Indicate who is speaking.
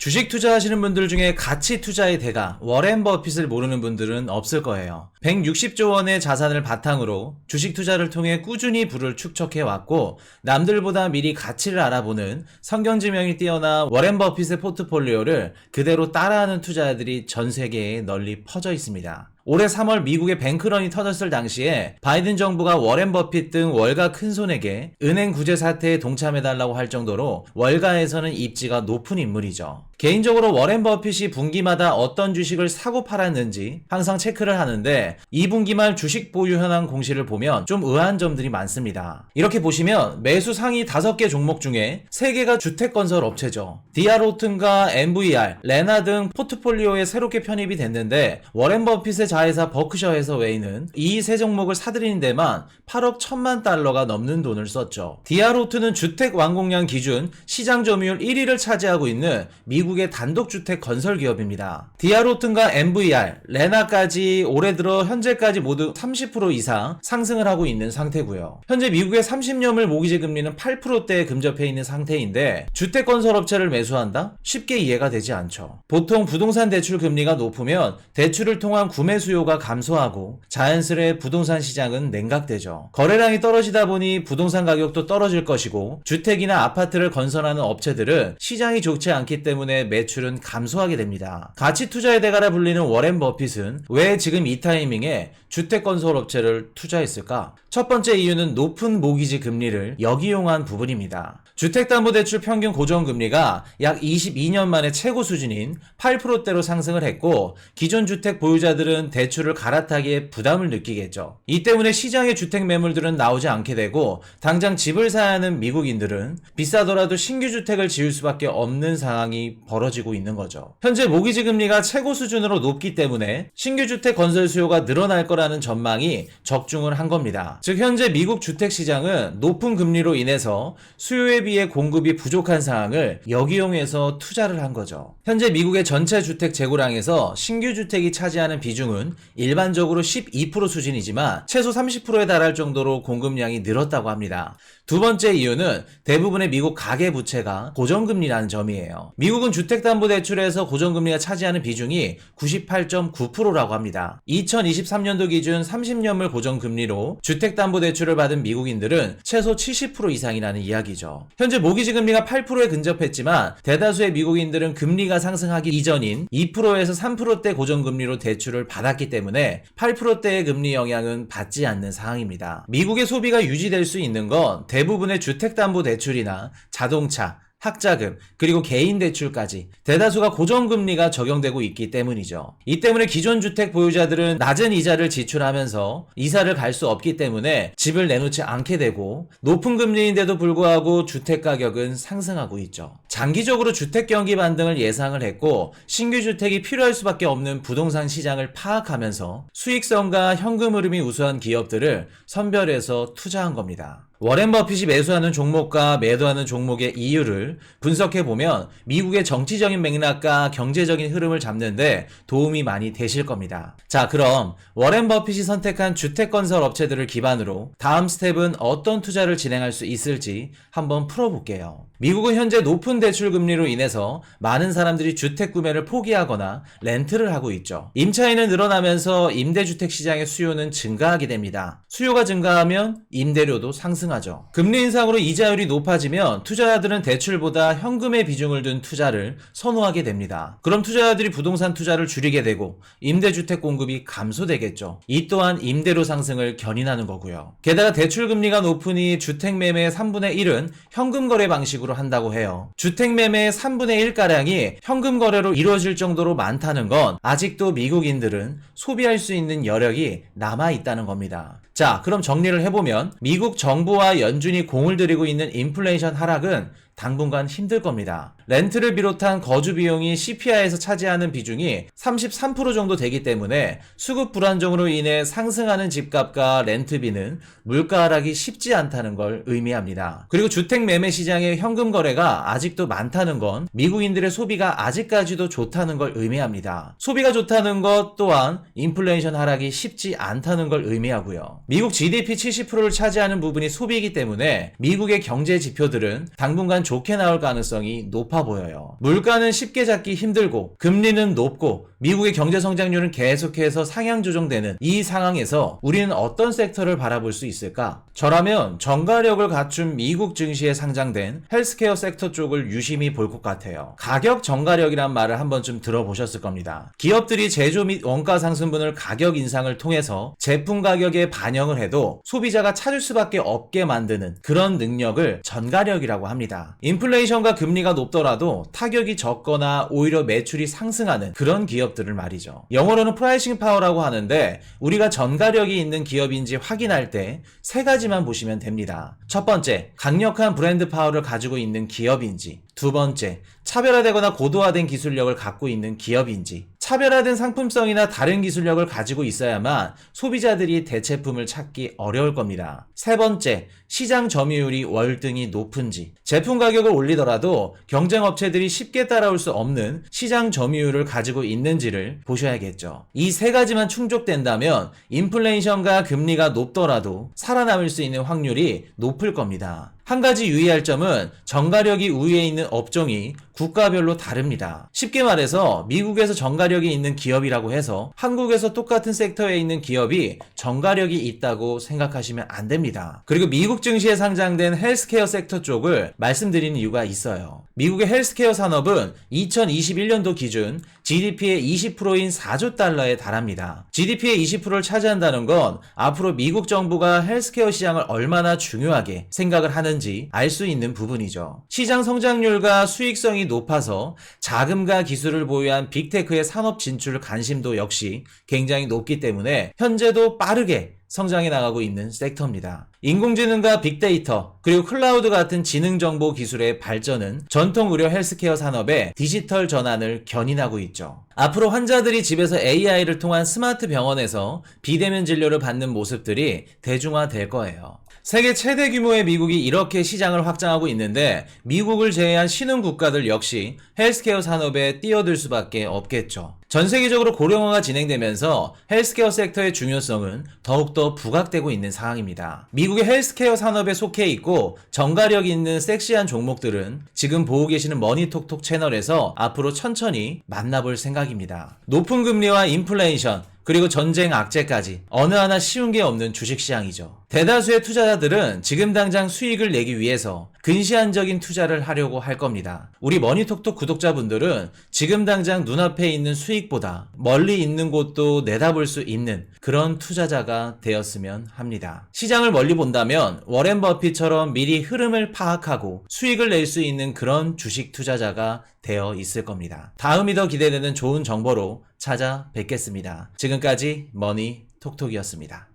Speaker 1: 주식 투자하시는 분들 중에 가치 투자의 대가 워렌 버핏을 모르는 분들은 없을 거예요. 160조 원의 자산을 바탕으로 주식 투자를 통해 꾸준히 부를 축적해 왔고 남들보다 미리 가치를 알아보는 성경지명이 뛰어난 워렌 버핏의 포트폴리오를 그대로 따라하는 투자자들이 전 세계에 널리 퍼져 있습니다. 올해 3월 미국의 뱅크런이 터졌을 당시에 바이든 정부가 워렌 버핏 등 월가 큰손에게 은행 구제 사태에 동참해달라고 할 정도로 월가에서는 입지가 높은 인물이죠. 개인적으로 워렌 버핏이 분기마다 어떤 주식을 사고 팔았는지 항상 체크를 하는데 2분기 말 주식 보유 현황 공시를 보면 좀 의아한 점들이 많습니다. 이렇게 보시면 매수 상위 5개 종목 중에 3개가 주택건설 업체죠. 디아로튼과 MVR, 레나 등 포트폴리오에 새롭게 편입이 됐는데 워렌 버핏의 자회사 버크셔 해서웨이는 이 세 종목을 사들이는 데만 8억 1천만 달러가 넘는 돈을 썼죠. 디아로튼은 주택 완공량 기준 시장 점유율 1위를 차지하고 있는 미국의 단독주택 건설 기업입니다. 디아로튼과 MVR, 레나까지 올해 들어 현재까지 모두 30% 이상 상승을 하고 있는 상태고요. 현재 미국의 30년물 모기지 금리는 8%대에 근접해 있는 상태인데 주택 건설 업체를 매수한다? 쉽게 이해가 되지 않죠. 보통 부동산 대출 금리가 높으면 대출을 통한 구매 수요가 감소하고 자연스레 부동산 시장은 냉각되죠. 거래량이 떨어지다 보니 부동산 가격도 떨어질 것이고 주택이나 아파트를 건설하는 업체들은 시장이 좋지 않기 때문에 매출은 감소하게 됩니다. 가치 투자의 대가라 불리는 워렌 버핏은 왜 지금 이 타이밍에 주택 건설 업체를 투자했을까? 첫 번째 이유는 높은 모기지 금리를 역이용한 부분입니다. 주택담보대출 평균 고정금리가 약 22년 만에 최고 수준인 8%대로 상승을 했고 기존 주택 보유자들은 대출을 갈아타기에 부담을 느끼겠죠. 이 때문에 시장의 주택 매물들은 나오지 않게 되고 당장 집을 사야 하는 미국인들은 비싸더라도 신규 주택을 지을 수밖에 없는 상황이 벌어지고 있는 거죠. 현재 모기지 금리가 최고 수준으로 높기 때문에 신규 주택 건설 수요가 늘어날 거라는 전망이 적중을 한 겁니다. 즉 현재 미국 주택 시장은 높은 금리로 인해서 수요에 비해 공급이 부족한 상황을 역이용해서 투자를 한 거죠. 현재 미국의 전체 주택 재고량에서 신규 주택이 차지하는 비중은 일반적으로 12% 수준이지만 최소 30%에 달할 정도로 공급량이 늘었다고 합니다. 두 번째 이유는 대부분의 미국 가계부채가 고정금리라는 점이에요. 미국은 주택담보대출에서 고정금리가 차지하는 비중이 98.9%라고 합니다. 2023년도 기준 30년물 고정금리로 주택담보대출을 받은 미국인들은 최소 70% 이상이라는 이야기죠. 현재 모기지 금리가 8%에 근접했지만 대다수의 미국인들은 금리가 상승하기 이전인 2%에서 3%대 고정금리로 대출을 받았기 때문에 8%대의 금리 영향은 받지 않는 상황입니다. 미국의 소비가 유지될 수 있는 건 대부분의 주택담보대출이나 자동차, 학자금, 그리고 개인 대출까지 대다수가 고정금리가 적용되고 있기 때문이죠. 이 때문에 기존 주택 보유자들은 낮은 이자를 지출하면서 이사를 갈 수 없기 때문에 집을 내놓지 않게 되고 높은 금리인데도 불구하고 주택 가격은 상승하고 있죠. 장기적으로 주택 경기 반등을 예상을 했고 신규 주택이 필요할 수밖에 없는 부동산 시장을 파악하면서 수익성과 현금 흐름이 우수한 기업들을 선별해서 투자한 겁니다. 워렌 버핏이 매수하는 종목과 매도하는 종목의 이유를 분석해보면 미국의 정치적인 맥락과 경제적인 흐름을 잡는데 도움이 많이 되실 겁니다. 자, 그럼 워렌 버핏이 선택한 주택건설 업체들을 기반으로 다음 스텝은 어떤 투자를 진행할 수 있을지 한번 풀어볼게요. 미국은 현재 높은 대출 금리로 인해서 많은 사람들이 주택 구매를 포기하거나 렌트를 하고 있죠. 임차인은 늘어나면서 임대주택 시장의 수요는 증가하게 됩니다. 수요가 증가하면 임대료도 상승하죠. 금리 인상으로 이자율이 높아지면 투자자들은 대출보다 현금의 비중을 둔 투자를 선호하게 됩니다. 그럼 투자자들이 부동산 투자를 줄이게 되고 임대주택 공급이 감소되겠죠. 이 또한 임대료 상승을 견인하는 거고요. 게다가 대출 금리가 높으니 주택 매매의 3분의 1은 현금 거래 방식으로 한다고 해요. 주택 매매의 3분의 1가량이 현금 거래로 이루어질 정도로 많다는 건 아직도 미국인들은 소비할 수 있는 여력이 남아있다는 겁니다. 자, 그럼 정리를 해보면 미국 정부와 연준이 공을 들이고 있는 인플레이션 하락은 당분간 힘들 겁니다. 렌트를 비롯한 거주 비용이 CPI에서 차지하는 비중이 33% 정도 되기 때문에 수급 불안정으로 인해 상승하는 집값과 렌트비는 물가 하락이 쉽지 않다는 걸 의미합니다. 그리고 주택 매매 시장의 현금 거래가 아직도 많다는 건 미국인들의 소비가 아직까지도 좋다는 걸 의미합니다. 소비가 좋다는 것 또한 인플레이션 하락이 쉽지 않다는 걸 의미하고요. 미국 GDP 70%를 차지하는 부분이 소비이기 때문에 미국의 경제 지표들은 당분간 좋게 나올 가능성이 높아 보여요. 물가는 쉽게 잡기 힘들고 금리는 높고 미국의 경제 성장률은 계속해서 상향 조정되는 이 상황에서 우리는 어떤 섹터를 바라볼 수 있을까? 저라면 전가력을 갖춘 미국 증시에 상장된 헬스케어 섹터 쪽을 유심히 볼 것 같아요. 가격 전가력이란 말을 한 번쯤 들어보셨을 겁니다. 기업들이 제조 및 원가 상승분을 가격 인상을 통해서 제품 가격에 반영을 해도 소비자가 찾을 수밖에 없게 만드는 그런 능력을 전가력이라고 합니다. 인플레이션과 금리가 높더라도 타격이 적거나 오히려 매출이 상승하는 그런 기업들을 말이죠. 영어로는 프라이싱 파워라고 하는데 우리가 전가력이 있는 기업인지 확인할 때 세 가지만 보시면 됩니다. 첫 번째, 강력한 브랜드 파워를 가지고 있는 기업인지. 두 번째, 차별화되거나 고도화된 기술력을 갖고 있는 기업인지. 차별화된 상품성이나 다른 기술력을 가지고 있어야만 소비자들이 대체품을 찾기 어려울 겁니다. 세 번째, 시장 점유율이 월등히 높은지. 제품 가격을 올리더라도 경쟁 업체들이 쉽게 따라올 수 없는 시장 점유율을 가지고 있는지를 보셔야겠죠. 이 세 가지만 충족된다면 인플레이션과 금리가 높더라도 살아남을 수 있는 확률이 높을 겁니다. 한 가지 유의할 점은 전가력이 우위에 있는 업종이 국가별로 다릅니다. 쉽게 말해서 미국에서 전가력이 있는 기업이라고 해서 한국에서 똑같은 섹터에 있는 기업이 전가력이 있다고 생각하시면 안 됩니다. 그리고 미국 증시에 상장된 헬스케어 섹터 쪽을 말씀드리는 이유가 있어요. 미국의 헬스케어 산업은 2021년도 기준 GDP의 20%인 4조 달러에 달합니다. GDP의 20%를 차지한다는 건 앞으로 미국 정부가 헬스케어 시장을 얼마나 중요하게 생각을 하는지 알 수 있는 부분이죠. 시장 성장률과 수익성이 높아서 자금과 기술을 보유한 빅테크의 산업 진출 관심도 역시 굉장히 높기 때문에 현재도 빠르게 성장해 나가고 있는 섹터입니다. 인공지능과 빅데이터 그리고 클라우드 같은 지능정보 기술의 발전은 전통 의료 헬스케어 산업의 디지털 전환을 견인하고 있죠. 앞으로 환자들이 집에서 AI를 통한 스마트 병원에서 비대면 진료를 받는 모습들이 대중화될 거예요. 세계 최대 규모의 미국이 이렇게 시장을 확장하고 있는데 미국을 제외한 신흥 국가들 역시 헬스케어 산업에 뛰어들 수밖에 없겠죠. 전 세계적으로 고령화가 진행되면서 헬스케어 섹터의 중요성은 더욱더 부각되고 있는 상황입니다. 미국의 헬스케어 산업에 속해 있고 전가력 있는 섹시한 종목들은 지금 보고 계시는 머니톡톡 채널에서 앞으로 천천히 만나볼 생각입니다. 높은 금리와 인플레이션 그리고 전쟁 악재까지 어느 하나 쉬운 게 없는 주식시장이죠. 대다수의 투자자들은 지금 당장 수익을 내기 위해서 근시안적인 투자를 하려고 할 겁니다. 우리 머니톡톡 구독자분들은 지금 당장 눈앞에 있는 수익보다 멀리 있는 곳도 내다볼 수 있는 그런 투자자가 되었으면 합니다. 시장을 멀리 본다면 워렌 버핏처럼 미리 흐름을 파악하고 수익을 낼 수 있는 그런 주식 투자자가 되어 있을 겁니다. 다음이 더 기대되는 좋은 정보로 찾아뵙겠습니다. 지금까지 머니톡톡이었습니다.